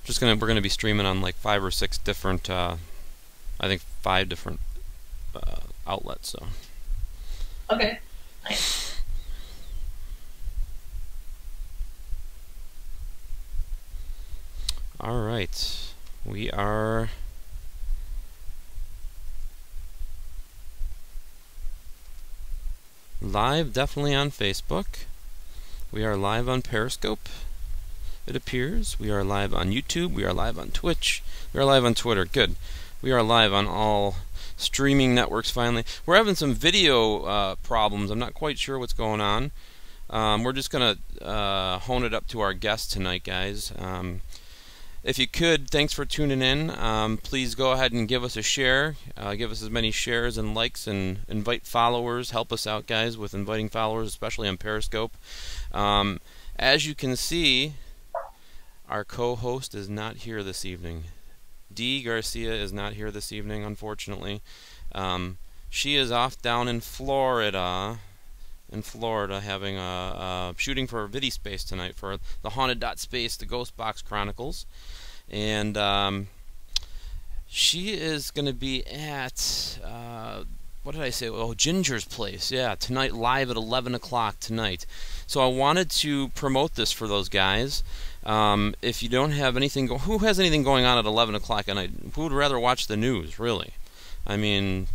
We're gonna be streaming on like 5 or 6 different, I think 5 different outlets. So. Okay. Nice. All right, we are live, definitely on Facebook. We are live on Periscope, it appears. We are live on YouTube. We are live on Twitch. We are live on Twitter. Good. We are live on all streaming networks finally. We're having some video problems. I'm not quite sure what's going on. We're just going to hone it up to our guest tonight, guys. If you could, thanks for tuning in. Please go ahead and give us a share. Give us as many shares and likes, and invite followers. Help us out, guys, with inviting followers, especially on Periscope. As you can see, our co-host is not here this evening. Dee Garcia is not here this evening, unfortunately. She is off down in Florida. Having a shooting for VidiSpace tonight for the Haunted.Space, the Ghost Box Chronicles. And she is going to be at, what did I say? Oh, Ginger's place. Yeah, tonight, live at 11 o'clock tonight. So I wanted to promote this for those guys. If you don't have anything, who has anything going on at 11 o'clock at night? Who would rather watch the news, really? I mean,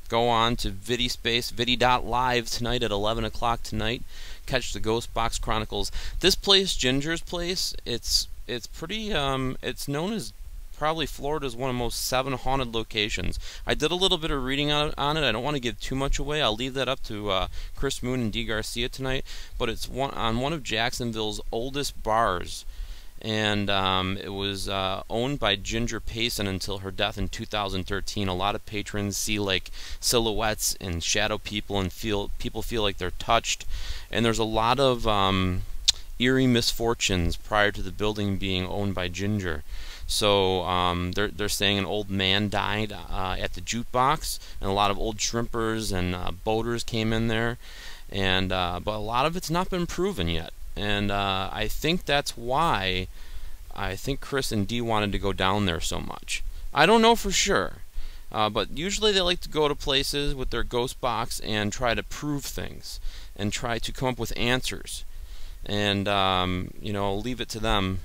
go on to VidiSpace, vidi.live tonight at 11 o'clock tonight. Catch the Ghost Box Chronicles. This place, Ginger's place, it's pretty, it's known as probably Florida's one of the most 7 haunted locations. I did a little bit of reading on it. I don't want to give too much away. I'll leave that up to Chris Moon and Dee Garcia tonight. But it's on one of Jacksonville's oldest bars. And it was owned by Ginger Payson until her death in 2013. A lot of patrons see like silhouettes and shadow people, and people feel like they're touched. And there's a lot of eerie misfortunes prior to the building being owned by Ginger. So they're saying an old man died at the jukebox, and a lot of old shrimpers and boaters came in there, and but a lot of it's not been proven yet. And I think that's why I think Chris and Dee wanted to go down there so much. I don't know for sure, but usually they like to go to places with their ghost box and try to prove things and try to come up with answers. And you know, I'll leave it to them.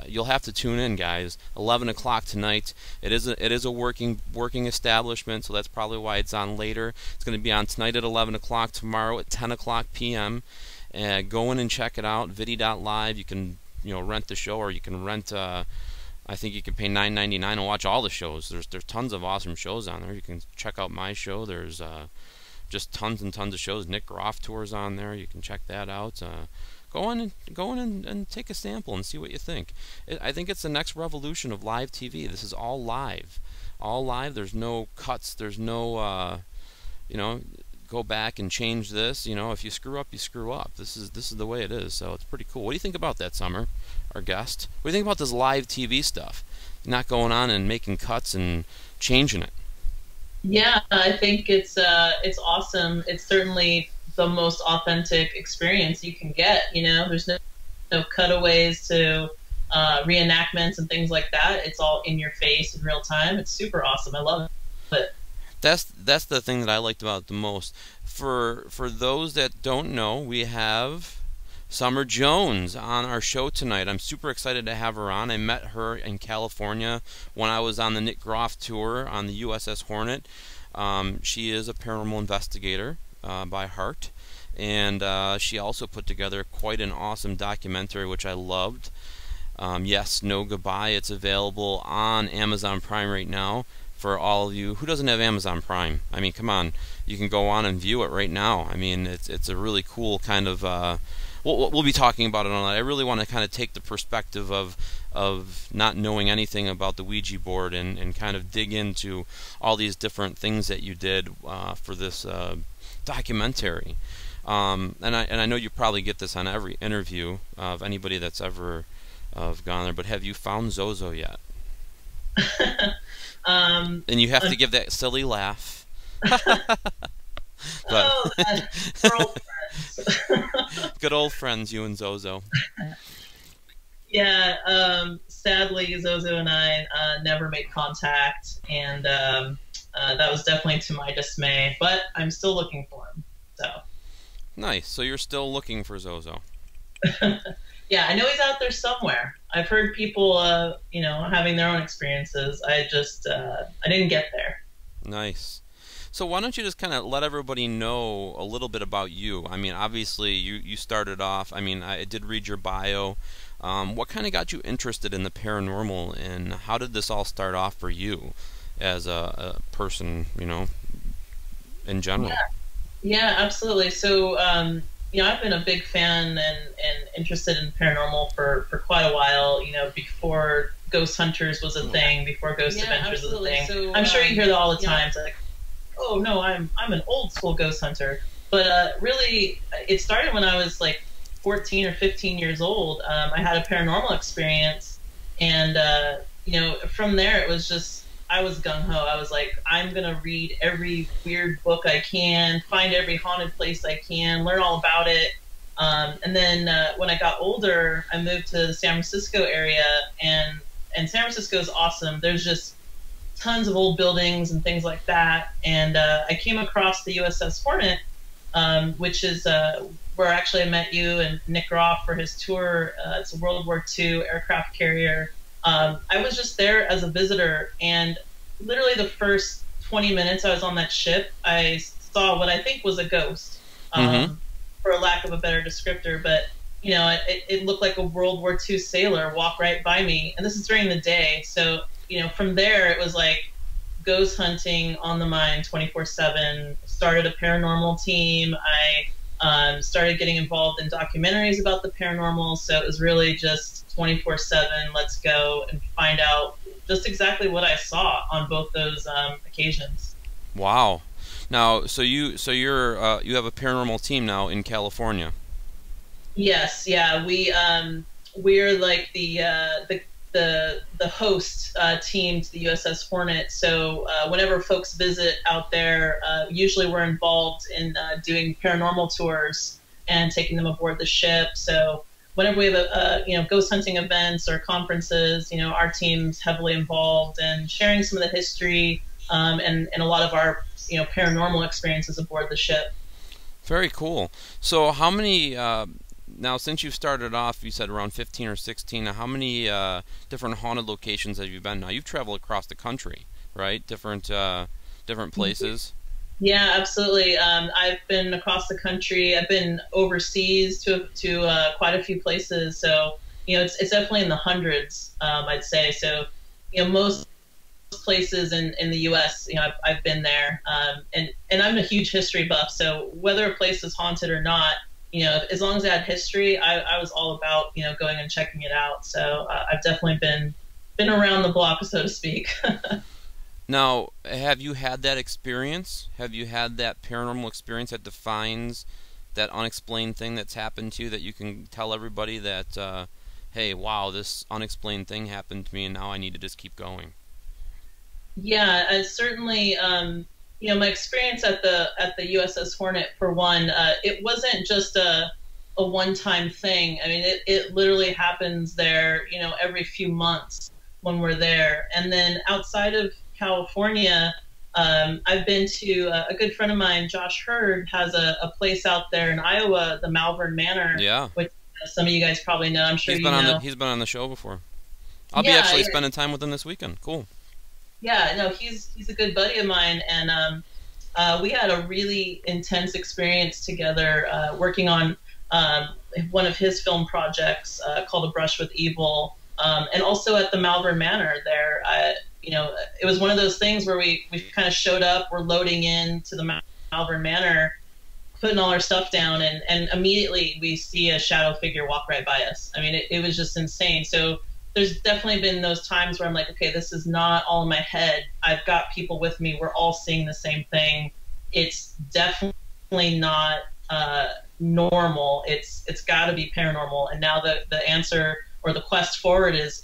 You'll have to tune in, guys. 11 o'clock tonight. It is a working establishment, so that's probably why it's on later. It's going to be on tonight at 11 o'clock, tomorrow at 10 o'clock p.m. Go in and check it out. Vidi.live. You can rent the show, or you can rent. I think you can pay $9.99 and watch all the shows. There's tons of awesome shows on there. You can check out my show. There's just tons and tons of shows. Nick Groff tours on there. You can check that out. Go in and take a sample and see what you think. I think it's the next revolution of live TV. This is all live, all live. There's no cuts. There's no go back and change this. If you screw up, you screw up. This is the way it is. So it's pretty cool. What do you think about that, Sommer, our guest? What do you think about this live TV stuff? Not going on and making cuts and changing it. Yeah, I think it's awesome. It's certainly the most authentic experience you can get. There's no cutaways to reenactments and things like that. It's all in your face in real time. It's super awesome. I love it. That's the thing that I liked about it the most. For those that don't know, we have Summer Jones on our show tonight. I'm super excited to have her on. I met her in California when I was on the Nick Groff tour on the USS Hornet. She is a paranormal investigator by heart, and she also put together quite an awesome documentary, which I loved. Yes, No Goodbye. It's available on Amazon Prime right now. For all of you who doesn't have Amazon Prime, I mean, come on, you can go on and view it right now. I mean, it's a really cool kind of. We'll be talking about it on that. I really want to kind of take the perspective of not knowing anything about the Ouija board and kind of dig into all these different things that you did for this documentary. And I know you probably get this on every interview of anybody that's ever gone there. But have you found Zozo yet? And you have to give that silly laugh. Oh, we're old friends. Good old friends, you and Zozo. Yeah, sadly, Zozo and I never made contact, and that was definitely to my dismay. But I'm still looking for him. So, Nice. So you're still looking for Zozo. yeah, I know he's out there somewhere. I've heard people, having their own experiences. I didn't get there. Nice. So why don't you just kind of let everybody know a little bit about you? I mean, obviously you started off. I mean, I did read your bio. What kind of got you interested in the paranormal, and how did this all start off for you as a person, in general? Yeah, absolutely. So, I've been a big fan and interested in paranormal for quite a while, before Ghost Hunters was a thing, before Ghost Adventures was a thing. So, I'm sure you hear that all the time. It's like, oh, no, I'm an old school ghost hunter. But really, it started when I was like 14 or 15 years old. I had a paranormal experience, and, from there it was just, I was gung-ho. I was like, I'm going to read every weird book I can, find every haunted place I can, learn all about it. And then when I got older, I moved to the San Francisco area, and San Francisco is awesome. There's just tons of old buildings and things like that. And I came across the USS Hornet, which is where actually I met you and Nick Roth for his tour. It's a World War II aircraft carrier. I was just there as a visitor, and literally the first 20 minutes I was on that ship, I saw what I think was a ghost, for a lack of a better descriptor. But, it looked like a World War II sailor walk right by me. And this is during the day. So, from there, it was like ghost hunting on the mind 24/7. Started a paranormal team. I started getting involved in documentaries about the paranormal. So it was really just 24/7. Let's go and find out just exactly what I saw on both those occasions. Wow. Now, you have a paranormal team now in California. Yes, yeah, we're like the host team to the USS Hornet. So whenever folks visit out there, usually we're involved in doing paranormal tours and taking them aboard the ship. So whenever we have ghost hunting events or conferences, our team's heavily involved in sharing some of the history and a lot of our paranormal experiences aboard the ship. Very cool. So how many now, since you've started off, you said around 15 or 16, now how many different haunted locations have you been? Now, you've traveled across the country, right? Different places. Yeah, absolutely. I've been across the country. I've been overseas to quite a few places. So, it's definitely in the hundreds, I'd say. So, most places in the U.S., I've been there. And I'm a huge history buff. So whether a place is haunted or not, as long as it had history, I was all about, going and checking it out. So I've definitely been around the block, so to speak. Now, have you had that experience? Have you had that paranormal experience that defines that unexplained thing that's happened to you, that you can tell everybody that, hey, wow, this unexplained thing happened to me, and now I need to just keep going? Yeah, certainly. My experience at the USS Hornet, for one, it wasn't just a one-time thing. I mean, it literally happens there, every few months when we're there. And then outside of California, I've been to a good friend of mine, Josh Hurd, has a place out there in Iowa, the Malvern Manor. Yeah. Which some of you guys probably know. I'm sure he's been on the show before. I'll be spending time with him this weekend. Cool. Yeah, no, he's a good buddy of mine, and we had a really intense experience together working on one of his film projects called A Brush with Evil, and also at the Malvern Manor there. It was one of those things where we kind of showed up, we're loading in to the Malvern Manor, putting all our stuff down, and immediately we see a shadow figure walk right by us. I mean, it was just insane. So there's definitely been those times where I'm like, okay, this is not all in my head. I've got people with me. We're all seeing the same thing. It's definitely not normal. It's got to be paranormal. And now the answer or the quest forward is,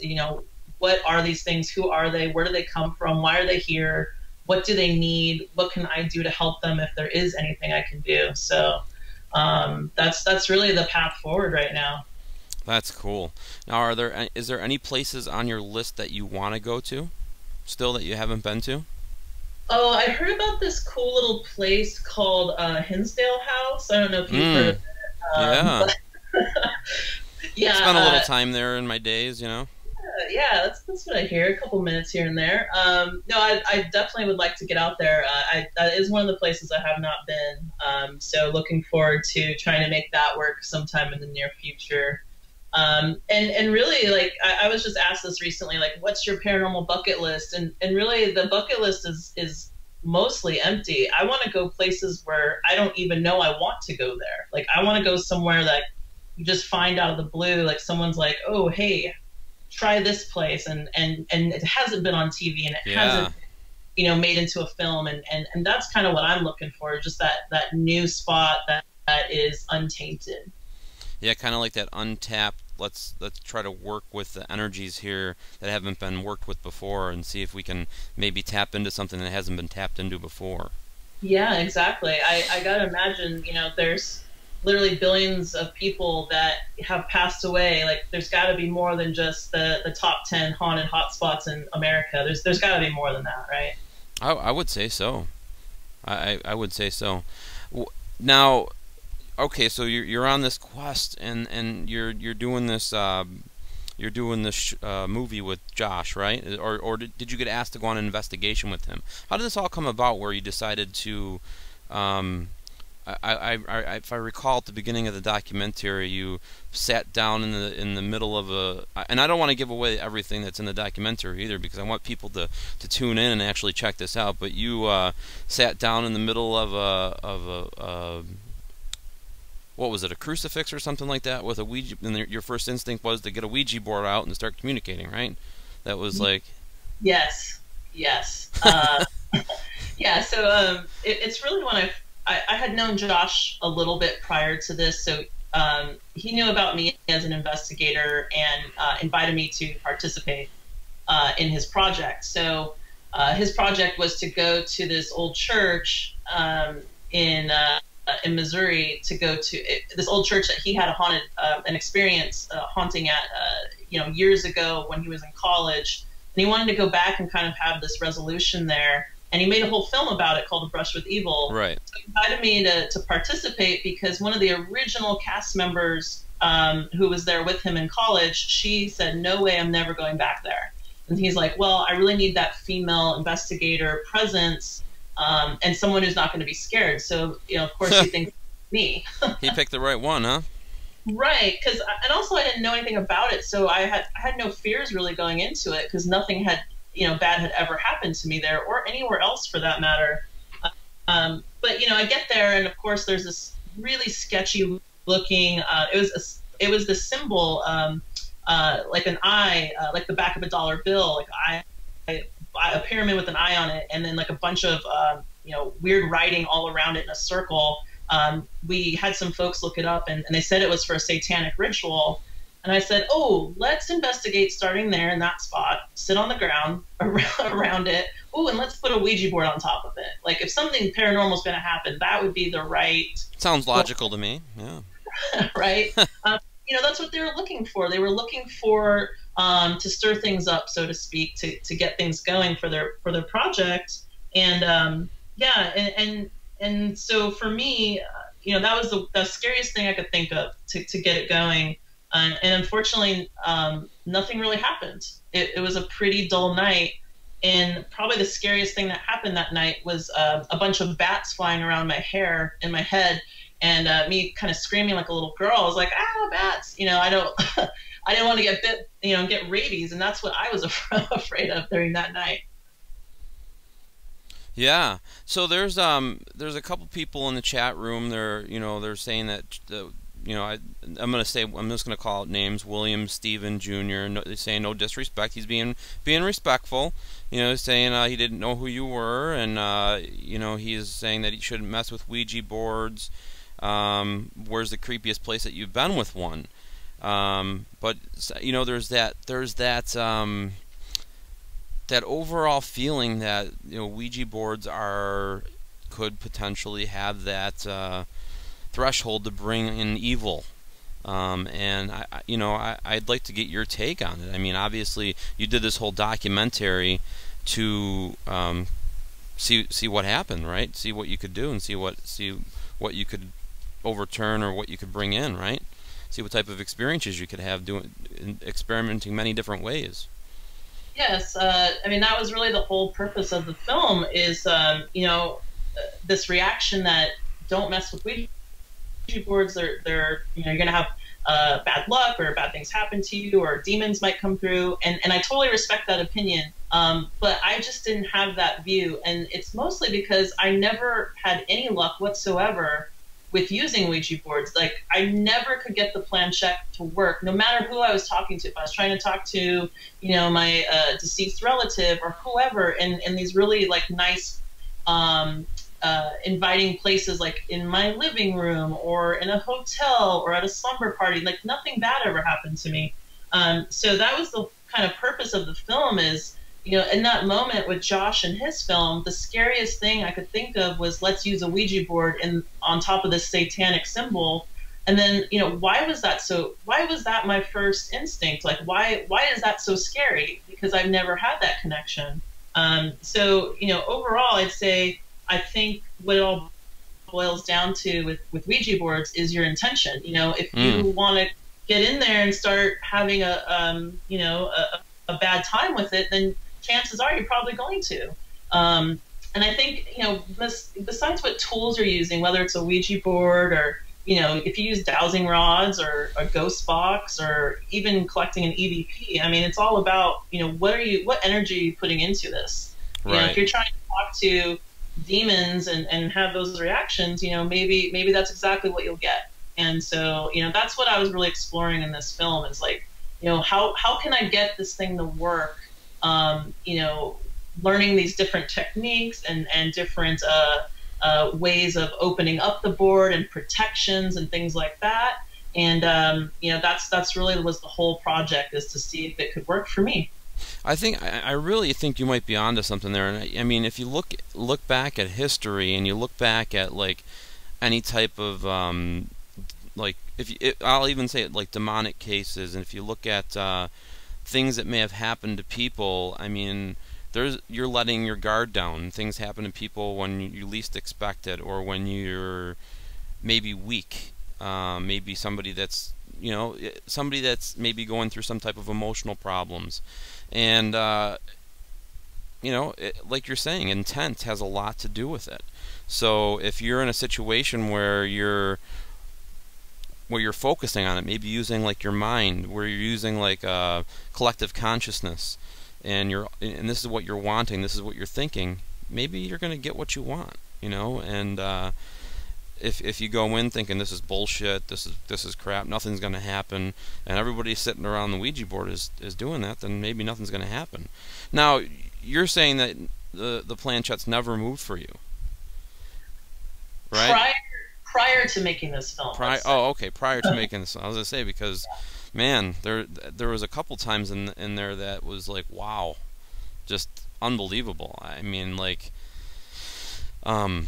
what are these things? Who are they? Where do they come from? Why are they here? What do they need? What can I do to help them if there is anything I can do? So that's really the path forward right now. That's cool. Now, is there any places on your list that you want to go to still that you haven't been to? Oh, I heard about this cool little place called Hinsdale House. I don't know if you've heard of Mm, it, yeah. but yeah, Spent a little time there in my days, you know. yeah, that's what I hear. A couple minutes here and there. No, I definitely would like to get out there. That is one of the places I have not been. So looking forward to trying to make that work sometime in the near future. And really, like I was just asked this recently, like, what's your paranormal bucket list? And really, the bucket list is mostly empty. I want to go places where I don't even know I want to go there. Like I want to go somewhere that you just find out of the blue, like someone's like, oh, hey, try this place, and it hasn't been on TV, and it Yeah. hasn't, made into a film, and that's kind of what I'm looking for, just that new spot that is untainted. Yeah, kind of like that untapped. Let's try to work with the energies here that haven't been worked with before, and see if we can maybe tap into something that hasn't been tapped into before. Yeah, exactly. I gotta imagine, there's literally billions of people that have passed away. Like, there's got to be more than just the top 10 haunted hotspots in America. There's got to be more than that, right? I would say so. I would say so. Now, okay, so you're on this quest, and you're doing this movie with Josh, right? Or did you get asked to go on an investigation with him? How did this all come about, where you decided to? If I recall, at the beginning of the documentary, you sat down in the middle of and I don't want to give away everything that's in the documentary either, because I want people to tune in and actually check this out. But you sat down in the middle of a what was it, a crucifix or something like that, with a Ouija, and your first instinct was to get a Ouija board out and start communicating, right? That was like... Yes, yes. Yeah, so it's really when I had known Josh a little bit prior to this, so he knew about me as an investigator and invited me to participate in his project. So his project was to go to this old church in Missouri, to go to this old church that he had an experience haunting at years ago when he was in college, and he wanted to go back and kind of have this resolution there. And he made a whole film about it called A Brush with Evil. Right. So he invited me to participate because one of the original cast members who was there with him in college, she said, no way, I'm never going back there. And he's like, well, I really need that female investigator presence and someone who's not going to be scared. So, of course, he thinks me. He picked the right one, huh? Right, and also I didn't know anything about it, so I had no fears really going into it, because nothing had bad had ever happened to me there, or anywhere else for that matter. But I get there, and of course there's this really sketchy looking. It was the symbol, like an eye, like the back of a dollar bill, like a pyramid with an eye on it, and then like a bunch of weird writing all around it in a circle. We had some folks look it up, and they said it was for a satanic ritual. And I said, oh, let's investigate starting there in that spot, sit on the ground around it. Oh, and let's put a Ouija board on top of it. Like, if something paranormal is going to happen, that would be the right... Sounds logical to me, yeah. Right? That's what they were looking for. They were looking for to stir things up, so to speak, to get things going for their project. And and so for me, that was the scariest thing I could think of to get it going. And unfortunately, nothing really happened. It was a pretty dull night. And probably the scariest thing that happened that night was a bunch of bats flying around my hair and my head, and me kind of screaming like a little girl. I was like, ah, bats! I didn't want to get bit, get rabies, and that's what I was afraid of during that night. Yeah. So there's a couple people in the chat room. They're saying that I'm just gonna call out names. William Steven Jr. They're saying no disrespect. He's being respectful. Saying he didn't know who you were, and he's saying that he shouldn't mess with Ouija boards. Where's the creepiest place that you've been with one? But there's that overall feeling that Ouija boards could potentially have that threshold to bring in evil. And I'd like to get your take on it. I mean, obviously, you did this whole documentary to see what happened, right? See what you could do and see what you could overturn or what you could bring in, right? See what type of experiences you could have experimenting many different ways. Yes, I mean that was really the whole purpose of the film is this reaction that don't mess with Ouija boards. They're you're gonna have bad luck or bad things happen to you or demons might come through, and I totally respect that opinion. But I just didn't have that view, and it's mostly because I never had any luck whatsoever with using Ouija boards. Like I never could get the planchette to work, no matter who I was talking to. If I was trying to talk to, my deceased relative or whoever, in these really like nice, inviting places, like in my living room or in a hotel or at a slumber party, like nothing bad ever happened to me. So that was the kind of purpose of the film is, in that moment with Josh and his film, the scariest thing I could think of was let's use a Ouija board on top of this satanic symbol. And then, why was that my first instinct? Like, why is that so scary? Because I've never had that connection. So, overall, I'd say, I think what it all boils down to with Ouija boards is your intention. If you want to get in there and start having a bad time with it, then chances are you're probably going to. And I think, besides what tools you're using, whether it's a Ouija board or, if you use dowsing rods or a ghost box or even collecting an EVP, I mean, it's all about, what energy are you putting into this? Right. If you're trying to talk to demons and have those reactions, maybe that's exactly what you'll get. And so, that's what I was really exploring in this film is like, how can I get this thing to work? Learning these different techniques and different ways of opening up the board and protections and things like that. And, that's really was the whole project, is to see if it could work for me. I really think you might be onto something there. And I mean, if you look back at history and you look back at like any type of like I'll even say it like demonic cases, and if you look at things that may have happened to people, I mean, you're letting your guard down. Things happen to people when you least expect it, or when you're maybe weak. Maybe somebody that's maybe going through some type of emotional problems. And, like you're saying, intent has a lot to do with it. So if you're in a situation where you're focusing on it, maybe using like your mind, where you're using like collective consciousness, and this is what you're wanting, this is what you're thinking, maybe you're going to get what you want, and if you go in thinking this is bullshit, this is crap, nothing's going to happen, and everybody sitting around the Ouija board is doing that, then maybe nothing's going to happen. Now, you're saying that the planchette's never moved for you, right? Prior to making this film. Okay. Prior to making this, I was gonna say, because, man, there was a couple times in there that was like, wow, just unbelievable. I mean, like, what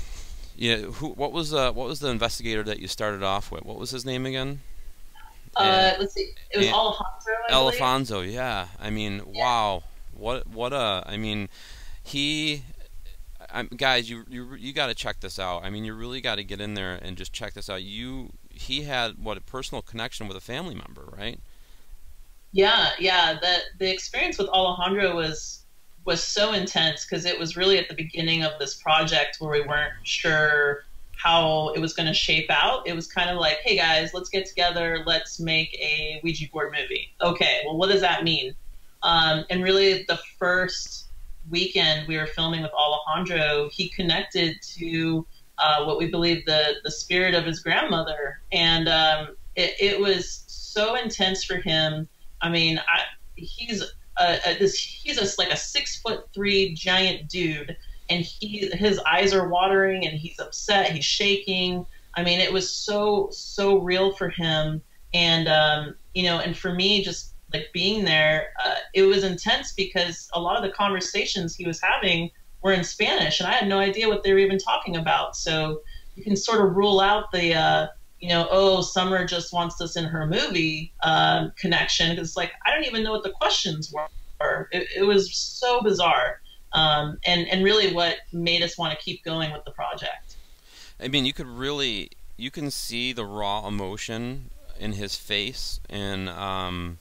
was the investigator that you started off with? What was his name again? Let's see. It was Alejandro. Alfonso, yeah. I mean, yeah. Wow. I mean, guys, you got to check this out. I mean, you really got to get in there and just check this out. He had a personal connection with a family member, right? Yeah. The experience with Alejandro was so intense, because it was really at the beginning of this project where we weren't sure how it was going to shape out. It was kind of like, hey guys, let's get together, let's make a Ouija board movie. Okay, well, what does that mean? And really, the first weekend we were filming with Alejandro, he connected to what we believe the spirit of his grandmother, and it was so intense for him. I mean, he's like a 6'3" giant dude, and his eyes are watering, and he's upset, he's shaking. I mean, it was so real for him, and and for me, just like being there, it was intense, because a lot of the conversations he was having were in Spanish, and I had no idea what they were even talking about. So you can sort of rule out the oh, Summer just wants this in her movie connection. Because like, I don't even know what the questions were. It was so bizarre. And really what made us want to keep going with the project. I mean, you can see the raw emotion in his face, and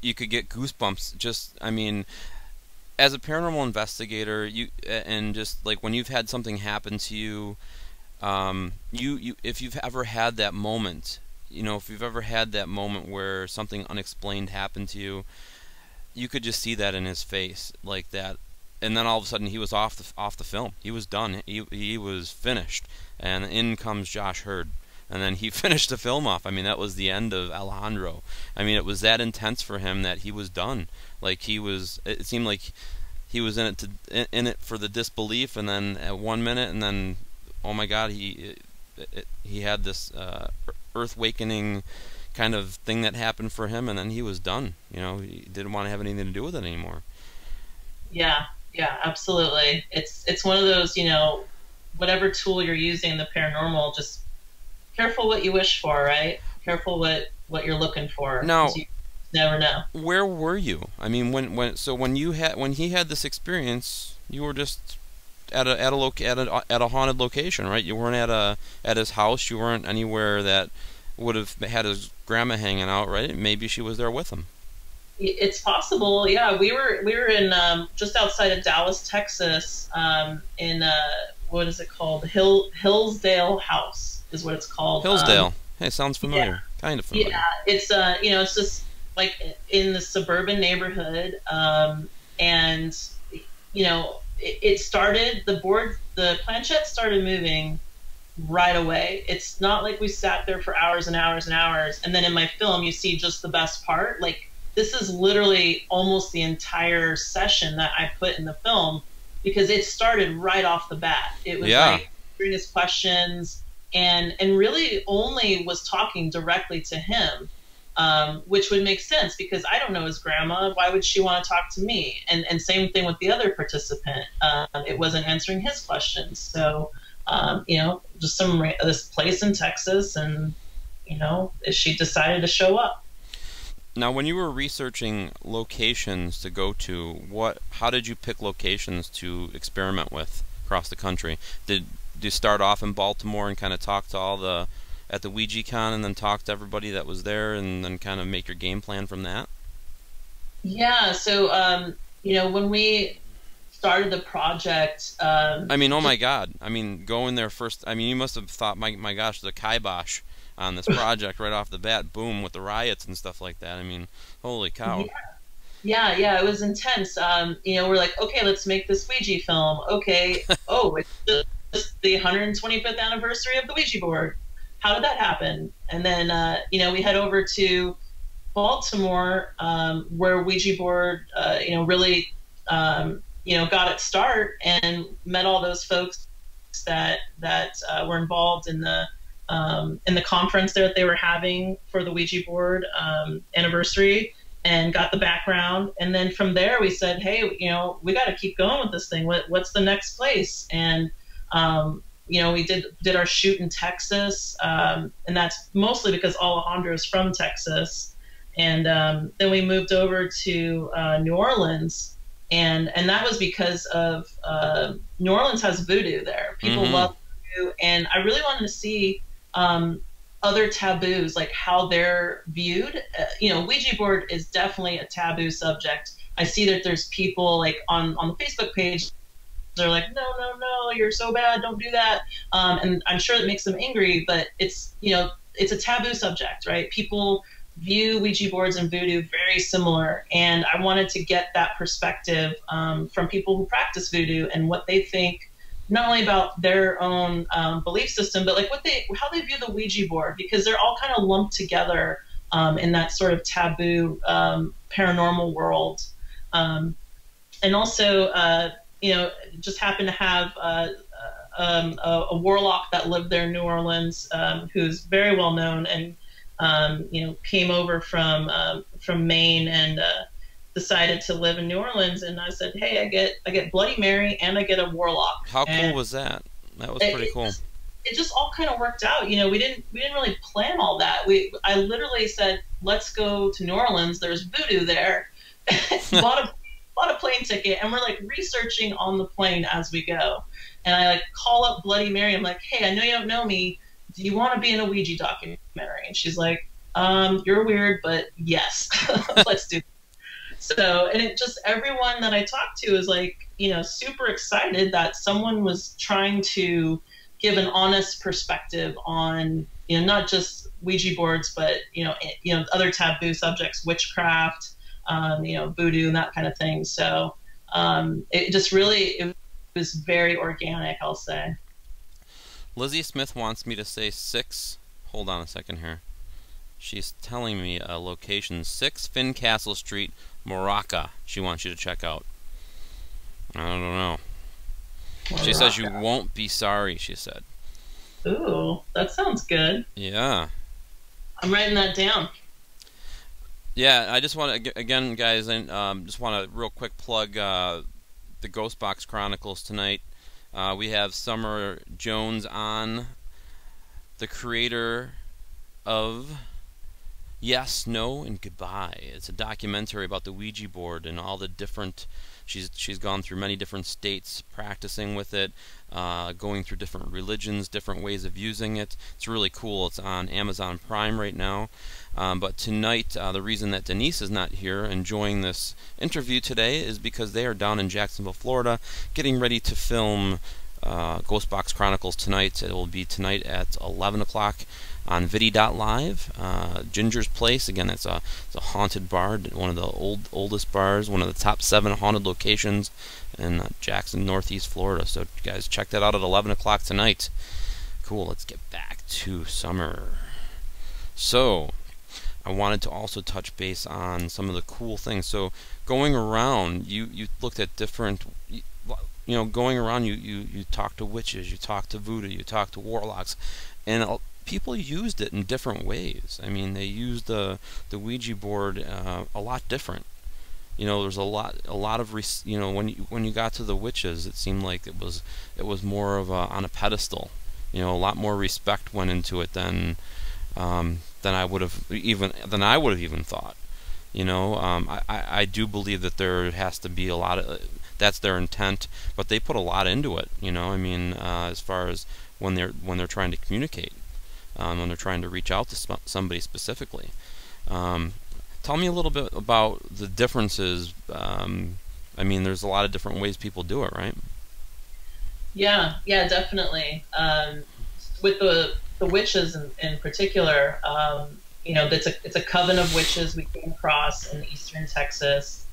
you could get goosebumps. Just, I mean, as a paranormal investigator, and just like when you've had something happen to you, if you've ever had that moment, if you've ever had that moment where something unexplained happened to you, you could just see that in his face, like that. And then all of a sudden he was off the film. He was done. He was finished. And in comes Josh Hurd. And then he finished the film off. I mean, that was the end of Alejandro. I mean, it was that intense for him that he was done. Like it seemed like he was in it for the disbelief, and then at 1 minute, and then, oh my God, he had this earth awakening kind of thing that happened for him, and then he was done. He didn't want to have anything to do with it anymore. Yeah, yeah, absolutely. It's one of those, whatever tool you're using in the paranormal, just careful what you wish for, right? Careful what you're looking for. Now, you never know. Where were you? I mean, when he had this experience, you were just at a haunted location, right? You weren't at his house. You weren't anywhere that would have had his grandma hanging out, right? Maybe she was there with him. It's possible, yeah. We were in just outside of Dallas, Texas, in what is it called? Hillsdale House is what it's called. Hillsdale. Hey, sounds familiar. Yeah. Kind of familiar. Yeah, it's it's just like in the suburban neighborhood, and it started, the planchette started moving right away. It's not like we sat there for hours and hours and hours, and then in my film you see just the best part. Like, this is literally almost the entire session that I put in the film, because it started right off the bat. It was like answering his questions, and really only was talking directly to him, which would make sense because I don't know his grandma. Why would she want to talk to me? And same thing with the other participant. It wasn't answering his questions. So, just this place in Texas, and she decided to show up. Now, when you were researching locations to go to, how did you pick locations to experiment with across the country? Did you start off in Baltimore and kind of talk to at the Ouija Con, and then talk to everybody that was there, and then kind of make your game plan from that? Yeah. So, when we started the project, I mean, oh my God! I mean, going there first. I mean, you must have thought, my gosh, the kibosh on this project right off the bat, boom, with the riots and stuff like that. I mean, holy cow. Yeah, it was intense. We're like, okay, let's make this Ouija film. Okay, it's just the 125th anniversary of the Ouija board. How did that happen? And then, we head over to Baltimore, where Ouija board, really, got its start, and met all those folks that were involved in the conference there that they were having for the Ouija board anniversary, and got the background. And then from there we said, hey, we got to keep going with this thing. What's the next place? And we did our shoot in Texas, and that's mostly because Alejandro is from Texas. And then we moved over to New Orleans, and that was because of New Orleans has voodoo there. People love voodoo, and I really wanted to see other taboos, like how they're viewed. Ouija board is definitely a taboo subject. I see that there's people like on the Facebook page, they're like, no, you're so bad, don't do that. And I'm sure it makes them angry, but it's a taboo subject, right? People view Ouija boards and voodoo very similar, and I wanted to get that perspective from people who practice voodoo and what they think, not only about their own belief system, but like how they view the Ouija board, because they're all kind of lumped together in that sort of taboo paranormal world. And also, just happened to have a warlock that lived there in New Orleans, who's very well known, and came over from Maine and decided to live in New Orleans. And I said, hey, I get Bloody Mary and I get a warlock. How cool was that? That was pretty cool. it just all kind of worked out. We didn't really plan all that. I literally said, let's go to New Orleans. There's voodoo there. bought a plane ticket, and we're like researching on the plane as we go. And I like call up Bloody Mary. I'm like, hey, I know you don't know me. Do you want to be in a Ouija documentary? And she's like, you're weird, but yes, let's do it. So, and it just, everyone that I talked to is like, super excited that someone was trying to give an honest perspective on, not just Ouija boards, but, other taboo subjects, witchcraft, voodoo and that kind of thing. So, it was very organic, I'll say. Lizzie Smith wants me to say 6. Hold on a second here. She's telling me a location, 6 Fincastle Street, Morocco. She wants you to check out. I don't know. Morocco. She says you won't be sorry, she said. Ooh, that sounds good. Yeah. I'm writing that down. Yeah, I just want to, again, guys, just want to real quick plug the Ghostbox Chronicles tonight. We have Sommer Jonez on, the creator of Yes, No, and Goodbye. It's a documentary about the Ouija board and all the different. She's gone through many different states practicing with it, going through different religions, different ways of using it. It's really cool. It's on Amazon Prime right now. But tonight, the reason that Denise is not here enjoying this interview today is because they are down in Jacksonville, Florida, getting ready to film Ghostbox Chronicles tonight. It will be tonight at 11 o'clock on Vidi.live. Ginger's Place, again, it's a haunted bar, one of the oldest bars, one of the top 7 haunted locations in Jackson, Northeast Florida. So, guys, check that out at 11 o'clock tonight. Cool, let's get back to summer. So, I wanted to also touch base on some of the cool things. So, going around, you looked at different, going around, you talked to witches, you talked to voodoo, you talked to warlocks, and people used it in different ways. I mean, they used the Ouija board a lot different. There's a lot of when you got to the witches, it seemed like it was more of on a pedestal. A lot more respect went into it than I would have even thought. I do believe that there has to be a lot of, that's their intent, but they put a lot into it. I mean, as far as when they're trying to communicate, when they're trying to reach out to somebody specifically. Tell me a little bit about the differences. I mean, there's a lot of different ways people do it, right? Yeah, definitely. With the witches in particular, it's a coven of witches we came across in eastern Texas,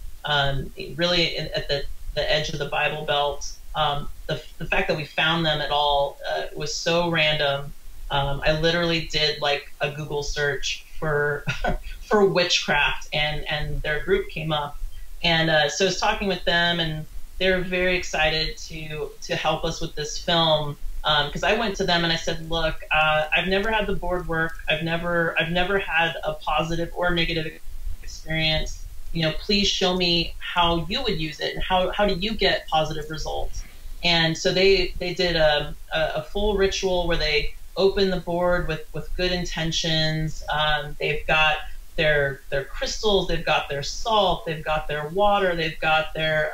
really at the edge of the Bible Belt. The fact that we found them at all was so random. I literally did like a Google search for for witchcraft, and their group came up, and so I was talking with them, and they were very excited to help us with this film. Because I went to them and I said, look, I've never had the board work. I've never had a positive or negative experience. Please show me how you would use it, and how do you get positive results. And so they did a full ritual where they open the board with good intentions. They've got their crystals, they've got their salt, they've got their water, they've got their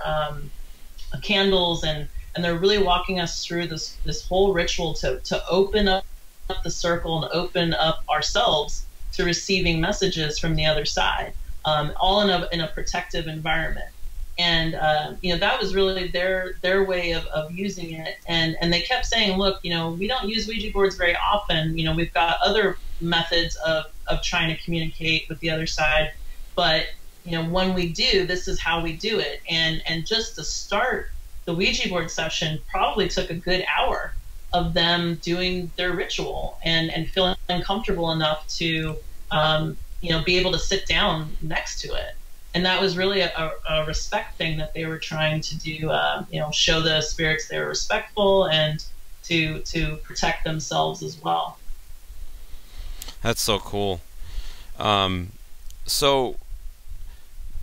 candles, and they're really walking us through this whole ritual to open up the circle and open up ourselves to receiving messages from the other side, all in a protective environment. And that was really their way of using it. And they kept saying, look, we don't use Ouija boards very often. We've got other methods of trying to communicate with the other side, but when we do, this is how we do it. And just to start the Ouija board session probably took a good hour of them doing their ritual and feeling comfortable enough to be able to sit down next to it. And that was really a respect thing that they were trying to do, show the spirits they were respectful and to protect themselves as well. That's so cool. So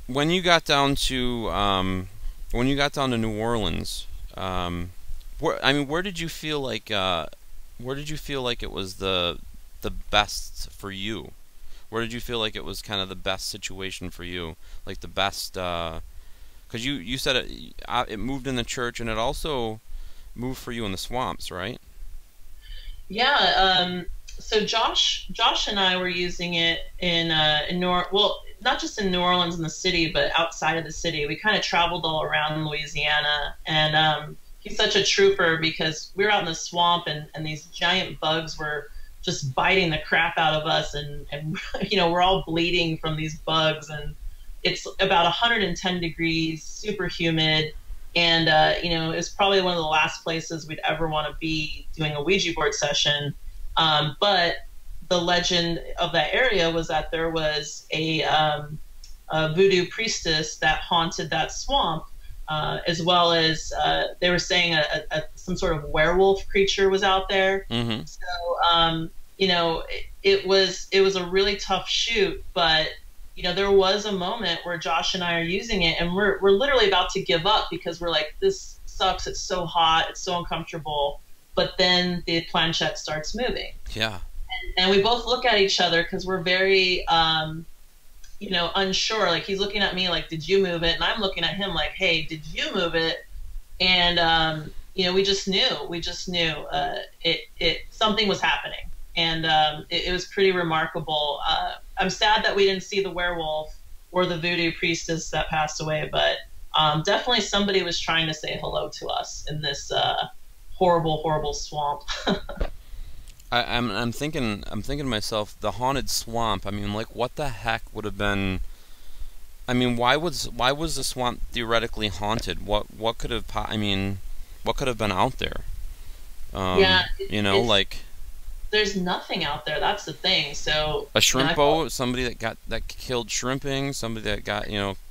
when you got down to New Orleans, where did you feel like where did you feel like it was the best for you? Where did you feel like it was kind of the best situation for you? Like the best, because you said it moved in the church, and it also moved for you in the swamps, right? Yeah. So Josh and I were using it well, not just in New Orleans in the city, but outside of the city. We kind of traveled all around Louisiana, and he's such a trooper because we were out in the swamp, and these giant bugs were just biting the crap out of us, and we're all bleeding from these bugs, and it's about 110 degrees, super humid. And it's probably one of the last places we'd ever want to be doing a Ouija board session. But the legend of that area was that there was a voodoo priestess that haunted that swamp, as well as they were saying some sort of werewolf creature was out there. Mm-hmm. So it was a really tough shoot, but there was a moment where Josh and I are using it, and we're literally about to give up because we're like, this sucks. It's so hot. It's so uncomfortable. But then the planchette starts moving. Yeah. And we both look at each other because we're very, unsure. Like, he's looking at me like, did you move it? And I'm looking at him like, hey, did you move it? And, we just knew. Something was happening. And it was pretty remarkable. I'm sad that we didn't see the werewolf or the voodoo priestess that passed away, but definitely somebody was trying to say hello to us in this horrible, horrible swamp. I'm thinking to myself, the haunted swamp. I mean, like, what the heck would have been? I mean, why was the swamp theoretically haunted? What could have? What could have been out there? Yeah, like. There's nothing out there. That's the thing. So a shrimp boat, somebody that killed shrimping, somebody that got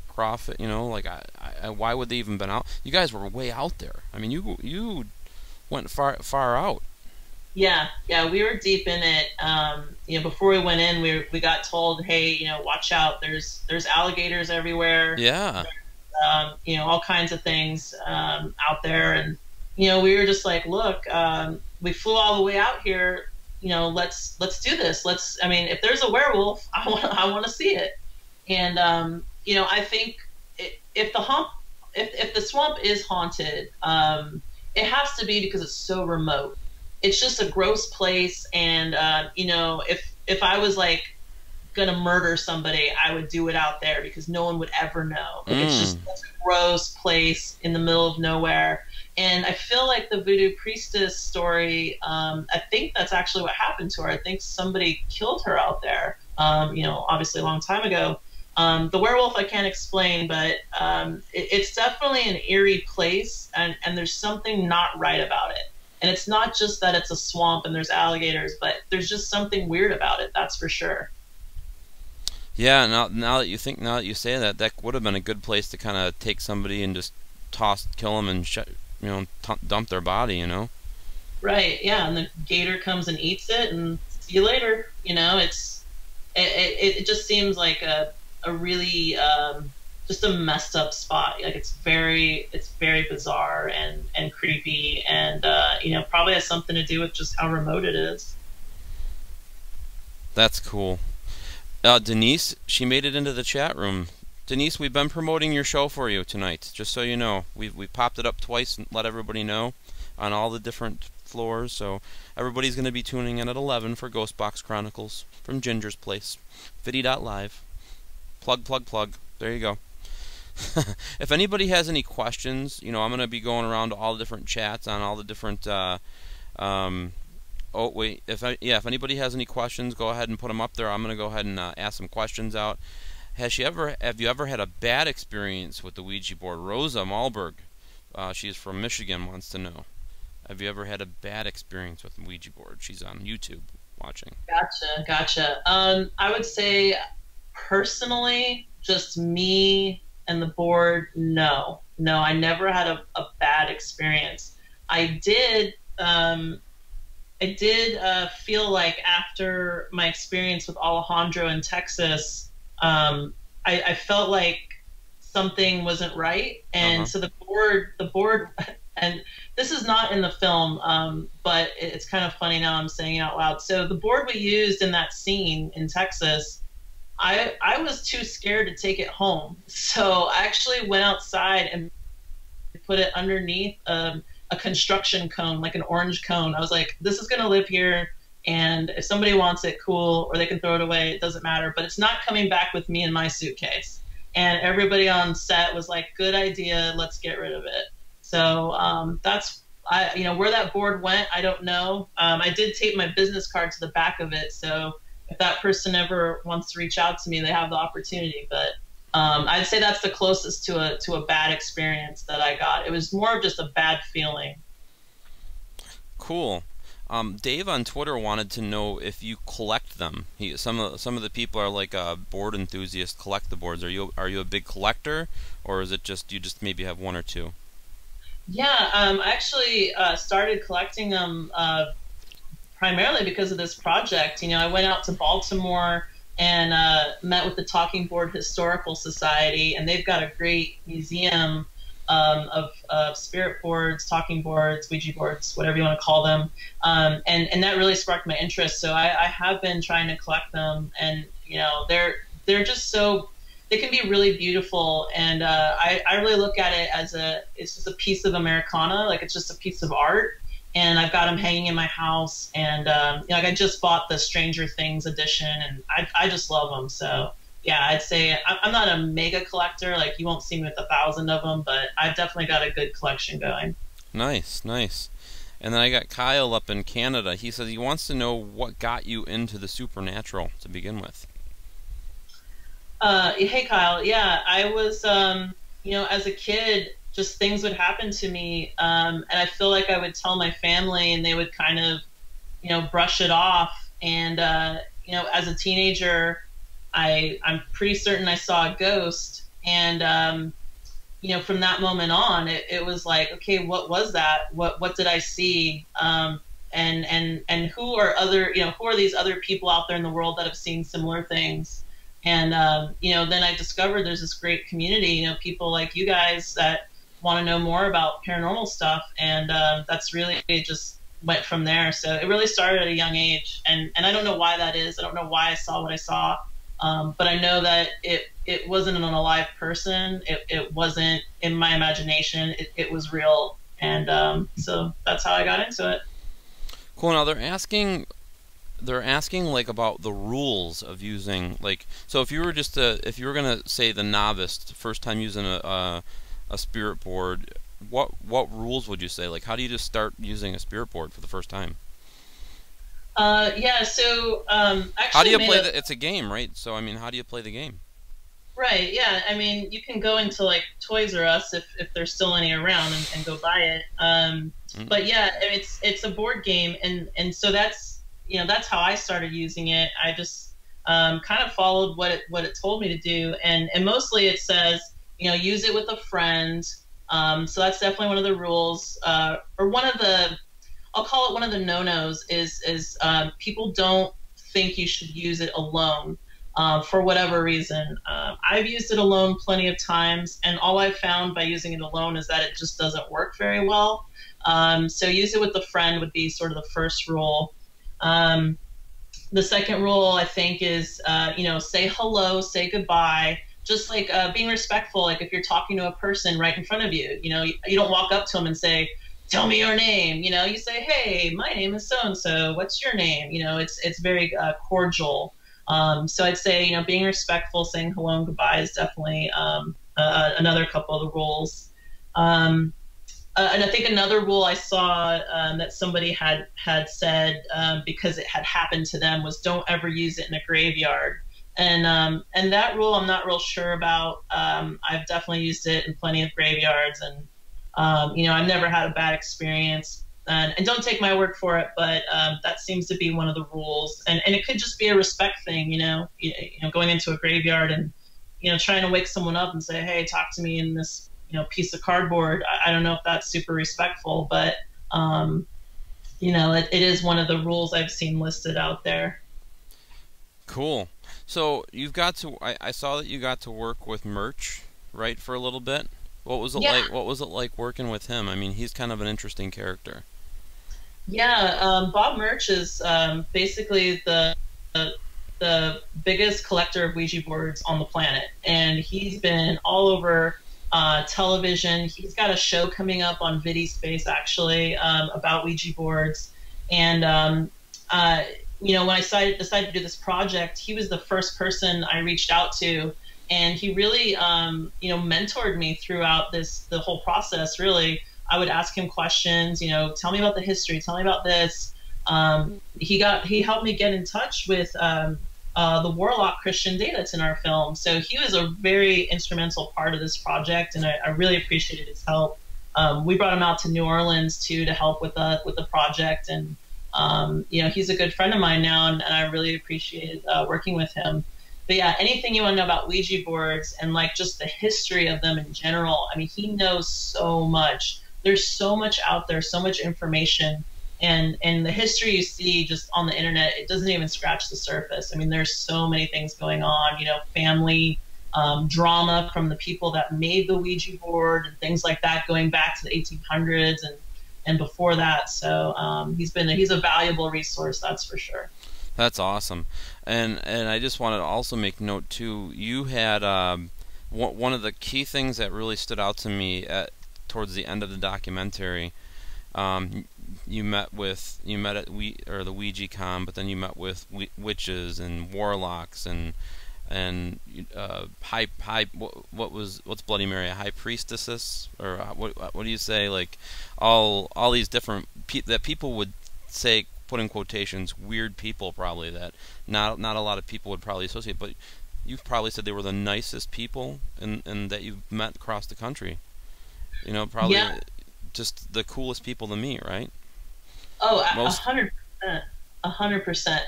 crawfish. Like why would they even been out? You guys were way out there. I mean, you went far out. Yeah, we were deep in it. Before we went in, we got told, hey, watch out. There's alligators everywhere. Yeah. All kinds of things out there, and we were just like, look, we flew all the way out here. Let's do this. If there's a werewolf, I want to see it. And I think if the swamp is haunted, it has to be because it's so remote. It's just a gross place, and if I was like gonna murder somebody, I would do it out there because no one would ever know. It's just such a gross place in the middle of nowhere. And I feel like the voodoo priestess story, I think that's actually what happened to her. I think somebody killed her out there, obviously a long time ago. The werewolf I can't explain, but it's definitely an eerie place, and there's something not right about it. And it's not just that it's a swamp and there's alligators, but there's just something weird about it, that's for sure. Yeah, now that you say that, that would have been a good place to kind of take somebody and just kill them and dump their body, Right, yeah, and the gator comes and eats it, and see you later. It just seems like a really just a messed up spot. Like, it's very bizarre and creepy, and probably has something to do with just how remote it is. That's cool. Denise, she made it into the chat room. Denise, we've been promoting your show for you tonight, just so you know. We've popped it up twice and let everybody know on all the different floors, so everybody's going to be tuning in at 11 for Ghost Box Chronicles from Ginger's Place. Viddy.live. Plug. There you go. If anybody has any questions, I'm going to be going around to all the different chats on all the different... Oh, wait. If anybody has any questions, go ahead and put them up there. I'm going to go ahead and ask some questions out. Have you ever had a bad experience with the Ouija board? Rosa Malberg, she's from Michigan, wants to know. Have you ever had a bad experience with the Ouija board? She's on YouTube watching. Gotcha. I would say, personally, just me and the board, no. I never had a bad experience. I did feel like after my experience with Alejandro in Texas, I felt like something wasn't right, and so the board And this is not in the film, but it's kind of funny now I'm saying it out loud. So the board we used in that scene in Texas, I was too scared to take it home. So I actually went outside and put it underneath a construction cone, like an orange cone. I was like, this is going to live here. And if somebody wants it, cool, or they can throw it away. It doesn't matter. But it's not coming back with me in my suitcase. And everybody on set was like, good idea. Let's get rid of it. So that's, where that board went, I don't know. I did tape my business card to the back of it. So if that person ever wants to reach out to me, they have the opportunity. But I'd say that's the closest to a bad experience that I got. It was more of just a bad feeling. Cool. Dave on Twitter wanted to know if you collect them. Some of the people are like board enthusiasts, collect the boards. Are you a big collector, or is it just you just maybe have one or two? Yeah, I actually started collecting them primarily because of this project. I went out to Baltimore and met with the Talking Board Historical Society, and they've got a great museum of spirit boards, talking boards, Ouija boards, whatever you want to call them, and that really sparked my interest. So I have been trying to collect them, and they're just so, they can be really beautiful, and I really look at it as it's just a piece of Americana, like it's just a piece of art. And I've got them hanging in my house, and like I just bought the Stranger Things edition, and I just love them. So yeah, I'd say I'm not a mega collector. Like you won't see me with 1,000 of them, but I've definitely got a good collection going. Nice, nice. And then I got Kyle up in Canada. He says he wants to know what got you into the supernatural to begin with. Hey Kyle, yeah, I was, as a kid, just things would happen to me, and I feel like I would tell my family, and they would kind of, brush it off. And as a teenager, I'm pretty certain I saw a ghost, and from that moment on, it was like, okay, what was that? What did I see? And who are these other people out there in the world that have seen similar things? And then I discovered there's this great community, people like you guys that want to know more about paranormal stuff, and that's really, it just went from there. So it really started at a young age, and I don't know why that is. I don't know why I saw what I saw, but I know that it wasn't an alive person. It wasn't in my imagination. It was real, and so that's how I got into it. Cool. Now they're asking like about the rules of using, like, so if you were gonna say the novice, first time using a spirit board, what rules would you say? Like, how do you just start using a spirit board for the first time? Yeah, so actually, how do you play it's a game, right? So I mean, how do you play the game? Right, yeah. I mean, you can go into like Toys R Us if there's still any around, and go buy it. But yeah, it's a board game, and so that's how I started using it. I just kind of followed what it told me to do, and mostly it says, use it with a friend. So that's definitely one of the rules, or one of the, I'll call it one of the no-nos is people don't think you should use it alone, for whatever reason. I've used it alone plenty of times, and all I've found by using it alone is that it just doesn't work very well. So use it with a friend would be sort of the first rule. The second rule, I think, is, say hello, say goodbye. Just like being respectful, like if you're talking to a person right in front of you, you don't walk up to them and say, tell me your name. You say, hey, my name is so-and-so. What's your name? It's very cordial. So I'd say, being respectful, saying hello and goodbye is definitely another couple of the rules. And I think another rule I saw that somebody had said, because it had happened to them, was don't ever use it in a graveyard. And that rule I'm not real sure about. I've definitely used it in plenty of graveyards, and I've never had a bad experience. And don't take my word for it, but that seems to be one of the rules. And it could just be a respect thing, going into a graveyard and trying to wake someone up and say, hey, talk to me in this piece of cardboard. I don't know if that's super respectful, but it is one of the rules I've seen listed out there. Cool. So you've got to, I saw that you got to work with merch, right, for a little bit. What was it Yeah, like? What was it like working with him? I mean, he's kind of an interesting character. yeah. Bob Murch is basically the biggest collector of Ouija boards on the planet, and he's been all over television. He's got a show coming up on Vidi Space actually about Ouija boards, and uh, when I decided to do this project, he was the first person I reached out to, and he really mentored me throughout the whole process. Really, I would ask him questions. Tell me about the history. Tell me about this. He helped me get in touch with the Warlock Christian Data that's in our film. So he was a very instrumental part of this project, and I really appreciated his help. We brought him out to New Orleans too to help with the project, and he's a good friend of mine now, and I really appreciated working with him. But yeah, anything you want to know about Ouija boards and like just the history of them in general, I mean, he knows so much. There's so much out there, so much information, and the history you see just on the internet, it doesn't even scratch the surface. I mean, there's so many things going on, family drama from the people that made the Ouija board and things like that, going back to the 1800s and before that. So he's a valuable resource, that's for sure. That's awesome. And I just wanted to also make note too. You had one of the key things that really stood out to me towards the end of the documentary. You met at the Ouija Con, but then you met with witches and warlocks and what's Bloody Mary, a high priestesses, or what do you say, like all these different that people would say, put in quotations, weird people probably that not a lot of people would probably associate, but you've probably said they were the nicest people and that you've met across the country. Probably Yeah. just the coolest people to meet, right? Oh, a Most. 100%, 100%.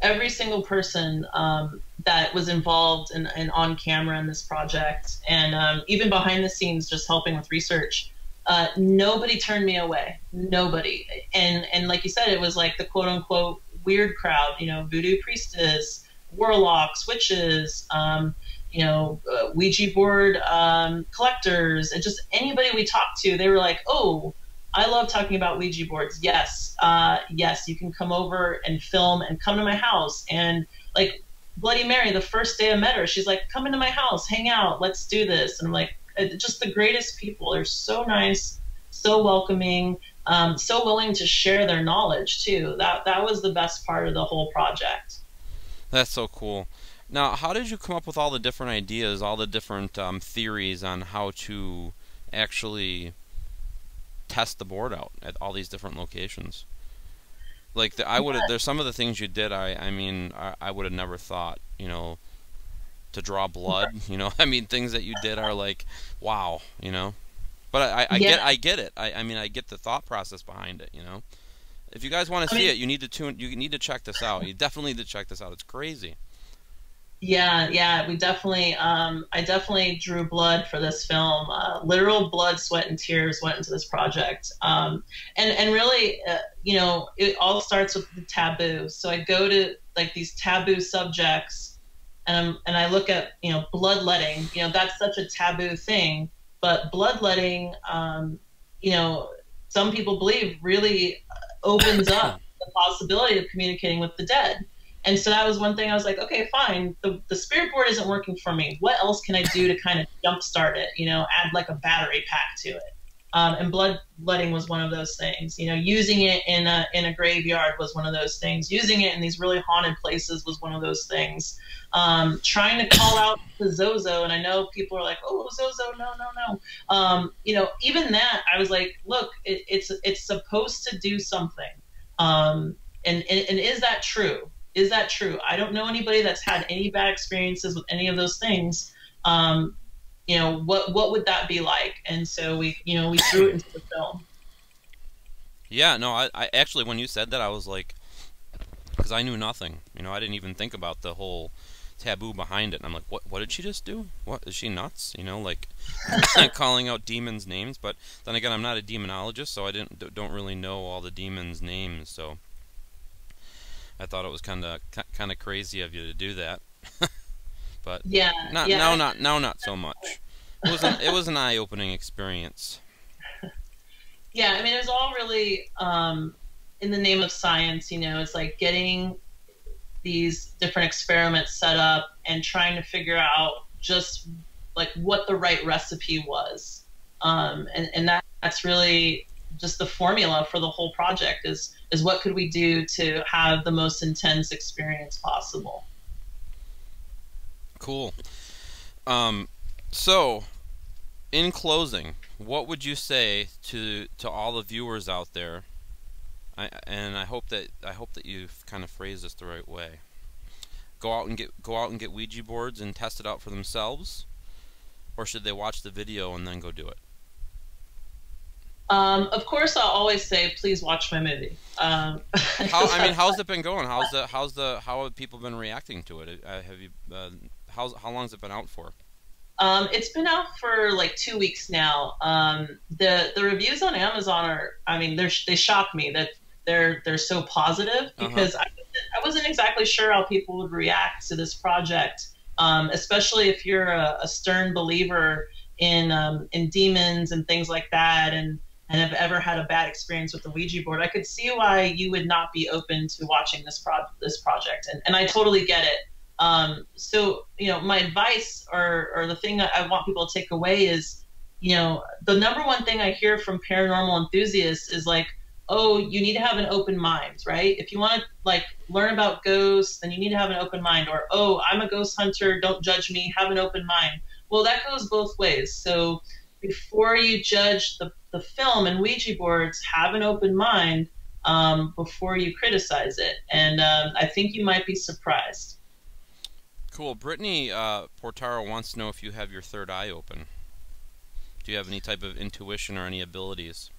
Every single person that was involved and on camera in this project, and even behind the scenes, just helping with research, nobody turned me away. Nobody. And like you said, it was like the quote unquote weird crowd. Voodoo priestess, warlocks, witches. Ouija board collectors, and just anybody we talked to, they were like, "Oh, I love talking about Ouija boards. Yes, yes, you can come over and film and come to my house." And like Bloody Mary, the first day I met her, she's like, "Come into my house, hang out, let's do this." And I'm like, just the greatest people. They're so nice, so welcoming, so willing to share their knowledge too. That was the best part of the whole project. That's so cool. Now, how did you come up with all the different ideas, all the different theories on how to actually test the board out at all these different locations? Like there's some of the things you did. I mean, I would have never thought. To draw blood. I mean, things that you did are like, wow. But Yeah, I get it. I mean, I get the thought process behind it. If you guys want to I see mean, it, you need to check this out. You definitely need to check this out. It's crazy. yeah, yeah, we definitely. I definitely drew blood for this film. Literal blood, sweat, and tears went into this project. And really, it all starts with the taboo. So I go to like these taboo subjects, and I look at bloodletting. That's such a taboo thing, but bloodletting, you know, some people believe really opens up the possibility of communicating with the dead. And so that was one thing I was like, okay, fine. The spirit board isn't working for me. What else can I do to kind of jumpstart it? Add like a battery pack to it. And bloodletting was one of those things. Using it in a graveyard was one of those things. Using it in these really haunted places was one of those things. Trying to call out the Zozo, and I know people are like, "Oh, Zozo, no, no, no." Even that, I was like, "Look, it's supposed to do something." And is that true? Is that true? I don't know anybody that's had any bad experiences with any of those things. What would that be like? And so we threw it into the film. Yeah, no, I actually, when you said that, I was like, because I knew nothing. I didn't even think about the whole taboo behind it. And I'm like, what did she just do? What, is she nuts? Like calling out demons' names. But then again, I'm not a demonologist, so I don't really know all the demons' names. So I thought it was kind of crazy of you to do that. But Yeah, not yeah. now, not so much. It was an eye-opening experience. Yeah, I mean, it was all really in the name of science. It's like getting these different experiments set up and trying to figure out just like what the right recipe was. And that's really just the formula for the whole project is what could we do to have the most intense experience possible. Cool. So, in closing, what would you say to all the viewers out there? I hope that you've kind of phrased this the right way. Go out and get Ouija boards and test it out for themselves, or should they watch the video and then go do it? Of course, I'll always say, please watch my movie. How's it been going? How have people been reacting to it? Have you? How long has it been out for? It's been out for like 2 weeks now. The reviews on Amazon are, I mean, they shock me that they're so positive because I wasn't exactly sure how people would react to this project, especially if you're a stern believer in demons and things like that, and have ever had a bad experience with the Ouija board. I could see why you would not be open to watching this project, and I totally get it. So, my advice or the thing that I want people to take away is, the number one thing I hear from paranormal enthusiasts is like, oh, you need to have an open mind, right? If you want to like learn about ghosts, then you need to have an open mind. Or, oh, I'm a ghost hunter, don't judge me, have an open mind. Well, that goes both ways. So before you judge the film and Ouija boards, have an open mind before you criticize it. And I think you might be surprised. Cool. Brittany Portaro wants to know if you have your third eye open. Do you have any type of intuition or any abilities?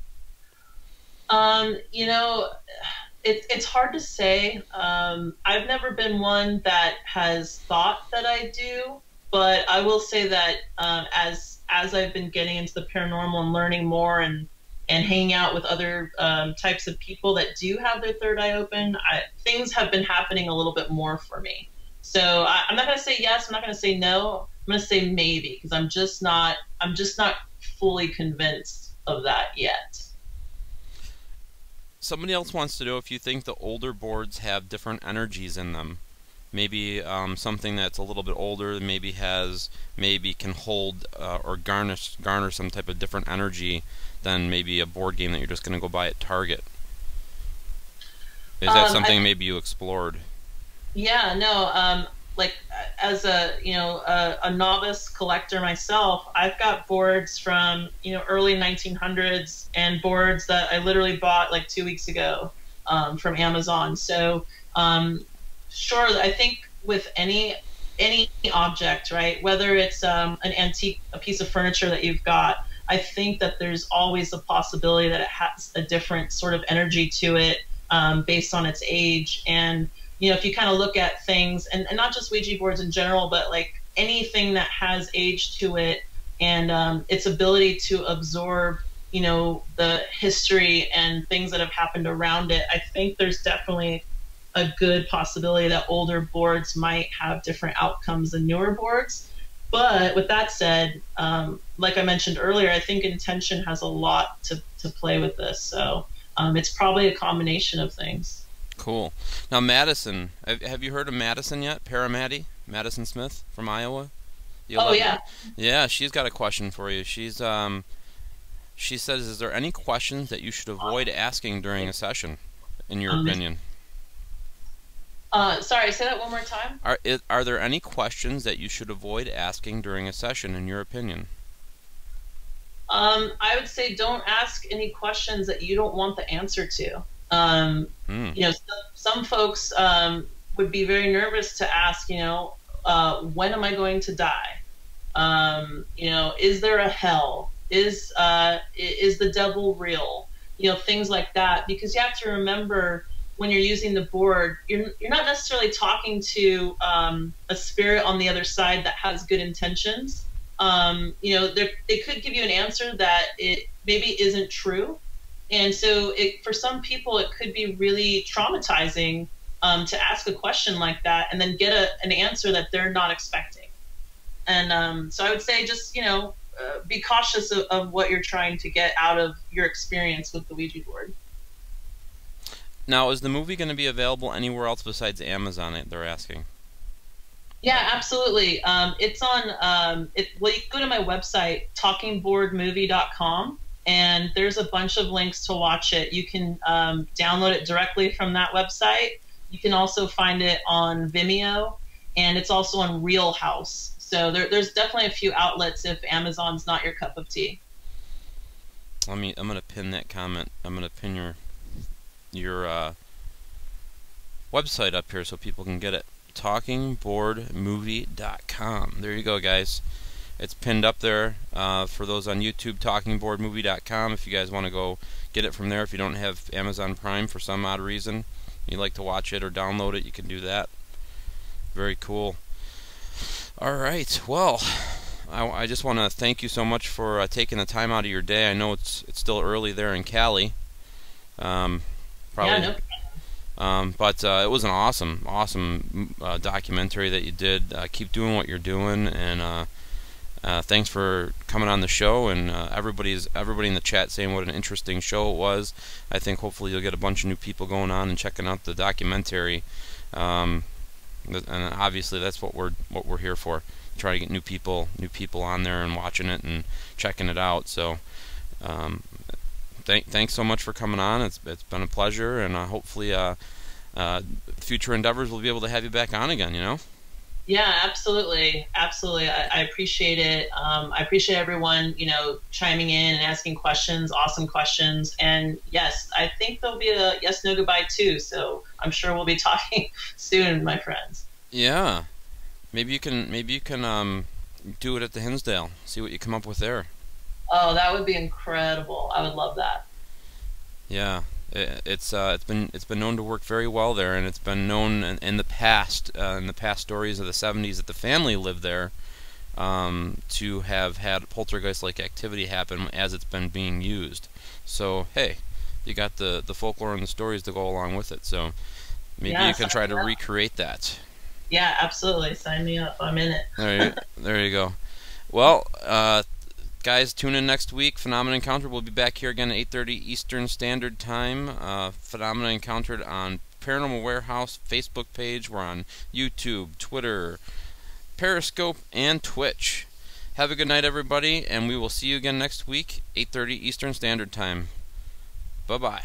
It's hard to say. I've never been one that has thought that I do, but I will say that as I've been getting into the paranormal and learning more and hanging out with other types of people that do have their third eye open, things have been happening a little bit more for me. So I'm not going to say yes. I'm not going to say no. I'm going to say maybe because I'm just not fully convinced of that yet. Somebody else wants to know if you think the older boards have different energies in them. Maybe something that's a little bit older maybe can hold or garner some type of different energy than maybe a board game that you're just going to go buy at Target. Is that something maybe you explored? Yeah, no. Like as a novice collector myself, I've got boards from early 1900s and boards that I literally bought like 2 weeks ago from Amazon. So sure, I think with any object, right, whether it's an antique, a piece of furniture that you've got, I think that there's always a possibility that it has a different sort of energy to it based on its age. And if you kind of look at things, and not just Ouija boards in general, but like anything that has age to it and its ability to absorb, the history and things that have happened around it, I think there's definitely a good possibility that older boards might have different outcomes than newer boards. But with that said, like I mentioned earlier, I think intention has a lot to play with this. So it's probably a combination of things. Cool. Now, Madison, have you heard of Madison yet? Madison Smith from Iowa? Oh, yeah. Yeah, she's got a question for you. She says, is there any questions that you should avoid asking during a session, in your opinion? Sorry, say that one more time. Are there any questions that you should avoid asking during a session, in your opinion? I would say don't ask any questions that you don't want the answer to. Some folks would be very nervous to ask, when am I going to die? Is there a hell? Is the devil real? Things like that. Because you have to remember when you're using the board, you're not necessarily talking to a spirit on the other side that has good intentions. They could give you an answer that it maybe isn't true. And so for some people, it could be really traumatizing to ask a question like that and then get an answer that they're not expecting. And so I would say just, be cautious of what you're trying to get out of your experience with the Ouija board. Now, is the movie going to be available anywhere else besides Amazon? They're asking. Yeah, absolutely. It's on. Well, you can go to my website, talkingboardmovie.com, and there's a bunch of links to watch it. You can download it directly from that website. You can also find it on Vimeo, and it's also on Real House. So there's definitely a few outlets if Amazon's not your cup of tea. I'm going to pin that comment. I'm going to pin your website up here so people can get it. talkingboardmovie.com. There you go, guys. It's pinned up there for those on YouTube, talkingboardmovie.com. If you guys want to go get it from there, if you don't have Amazon Prime for some odd reason, you like to watch it or download it, you can do that. Very cool. All right. Well, I just want to thank you so much for taking the time out of your day. I know it's still early there in Cali. Probably. Yeah, no. But it was an awesome documentary that you did. Keep doing what you're doing, and thanks for coming on the show. And everybody in the chat saying what an interesting show it was. I think hopefully you'll get a bunch of new people going on and checking out the documentary. And obviously that's what we're here for. Try to get new people on there and watching it and checking it out. So. Thanks so much for coming on. It's been a pleasure, and hopefully future endeavors we'll be able to have you back on again, you know? Yeah, absolutely. I appreciate it. I appreciate everyone, chiming in and asking questions, awesome questions. And yes, I think there'll be a yes, no, goodbye too. So I'm sure we'll be talking soon, my friends. Yeah. Maybe you can do it at the Hinsdale. See what you come up with there. Oh, that would be incredible. I would love that. Yeah, it's been known to work very well there, and it's been known in the past stories of the 70s that the family lived there to have had poltergeist-like activity happen as it's been being used. So hey, you got the folklore and the stories to go along with it. So maybe you can try to recreate that. Yeah, absolutely. Sign me up. I'm in it. There you go. Well, guys, tune in next week. Phenomena Encountered will be back here again at 8:30 Eastern Standard Time. Phenomena Encountered on Paranormal Warehouse Facebook page. We're on YouTube, Twitter, Periscope, and Twitch. Have a good night, everybody, and we will see you again next week, 8:30 Eastern Standard Time. Bye-bye.